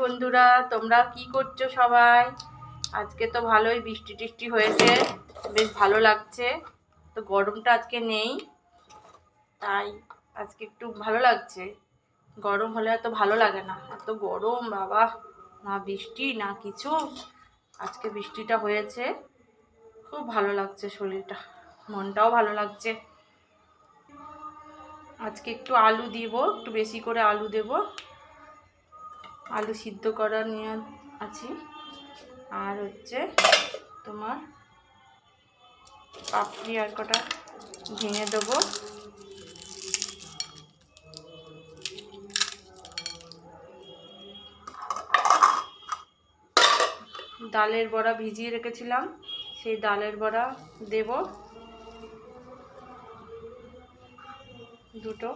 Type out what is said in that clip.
বন্ধুরা, তোমরা কি করছো সবাই? আজকে তো ভালোই বৃষ্টি টিষ্টি হয়েছে, বেশ ভালো লাগছে। তো গরমটা আজকে নেই, তাই আজকে একটু ভালো লাগছে। গরম হলে এত ভালো লাগে না, এত গরম বাবা, না বৃষ্টি না কিছু। আজকে বৃষ্টিটা হয়েছে, খুব ভালো লাগছে, শরীরটা মনটাও ভালো লাগছে। আজকে একটু আলু দিব, একটু বেশি করে আলু দেব। আলু সিদ্ধ করা নিয়ে আছি। আর হচ্ছে তোমার পাপড়ি আর কটা ভেঙে দেবো। ডালের বড়া ভিজিয়ে রেখেছিলাম, সেই ডালের বড়া দেব দুটো।